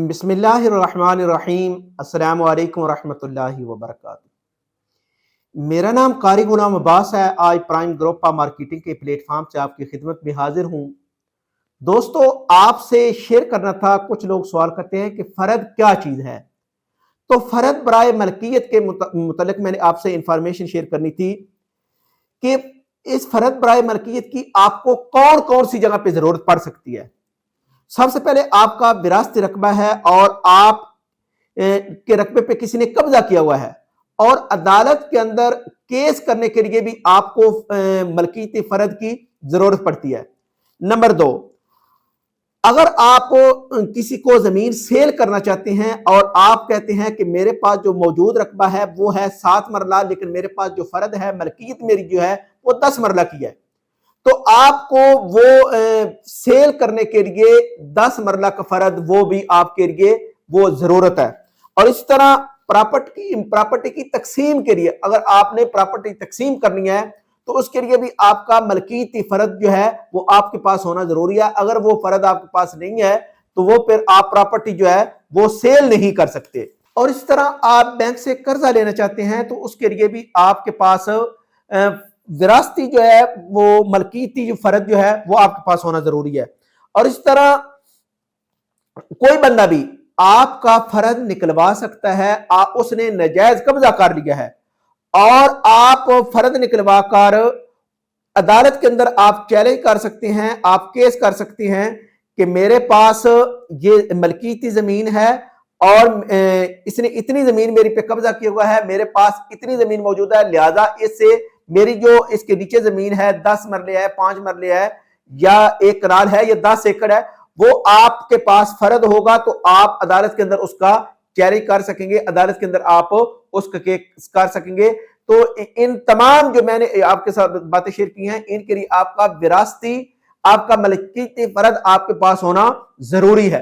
बिस्मिल्लाहिर्रहमानिर्रहीम। अस्सलामु अलैकुम रहमतुल्लाहि व बरकातुहू। मेरा नाम कारी गुलाम अब्बास है। आज प्राइम ग्रुप मार्केटिंग के प्लेटफॉर्म से आपकी खिदमत में हाजिर हूँ। दोस्तों, आपसे शेयर करना था, कुछ लोग सवाल करते हैं कि फ़र्द क्या चीज़ है। तो फ़र्द बराए मलकियत के मुतल्लिक मैंने आपसे इंफॉर्मेशन शेयर करनी थी कि इस फ़र्द बराए मलकियत की आपको कौन कौन सी जगह पे ज़रूरत पड़ सकती है। सबसे पहले आपका विरासती रकबा है और आप के रकबे पे किसी ने कब्जा किया हुआ है और अदालत के अंदर केस करने के लिए भी आपको मलकियती फर्द की जरूरत पड़ती है। नंबर 2, अगर आप किसी को जमीन सेल करना चाहते हैं और आप कहते हैं कि मेरे पास जो मौजूद रकबा है वो है 7 मरला, लेकिन मेरे पास जो फर्द है, मलकियत मेरी जो है वो 10 मरला की है, तो आपको वो सेल करने के लिए 10 मरला का फर्द वो भी आपके लिए वो जरूरत है। और इस तरह प्रॉपर्टी की तकसीम के लिए अगर आपने प्रॉपर्टी तकसीम करनी है तो उसके लिए भी आपका मलकियती फर्द जो है वो आपके पास होना जरूरी है। अगर वो फर्द आपके पास नहीं है तो वो फिर आप प्रॉपर्टी जो है वो सेल नहीं कर सकते। और इस तरह आप बैंक से कर्जा लेना चाहते हैं तो उसके लिए भी आपके पास विरासती जो है वो मलकियती जो फर्द जो है वो आपके पास होना जरूरी है। और इस तरह कोई बंदा भी आपका फर्द निकलवा सकता है। उसने नाजायज कब्जा कर लिया है और आप फर्द निकलवा कर अदालत के अंदर आप चैलेंज कर सकते हैं, आप केस कर सकते हैं कि मेरे पास ये मलकियती जमीन है और इसने इतनी जमीन मेरी पे कब्जा किया हुआ है, मेरे पास इतनी जमीन मौजूद है, लिहाजा इससे मेरी जो इसके नीचे जमीन है 10 मरले है, 5 मरले है या 1 कनाल है या 10 एकड़ है, वो आपके पास फर्द होगा तो आप अदालत के अंदर उसका चैलेंज कर सकेंगे, अदालत के अंदर आप उसका केस कर सकेंगे। तो इन तमाम जो मैंने आपके साथ बातें शेयर की हैं, इनके लिए आपका विरासती, आपका मलकियती फर्द आपके पास होना जरूरी है।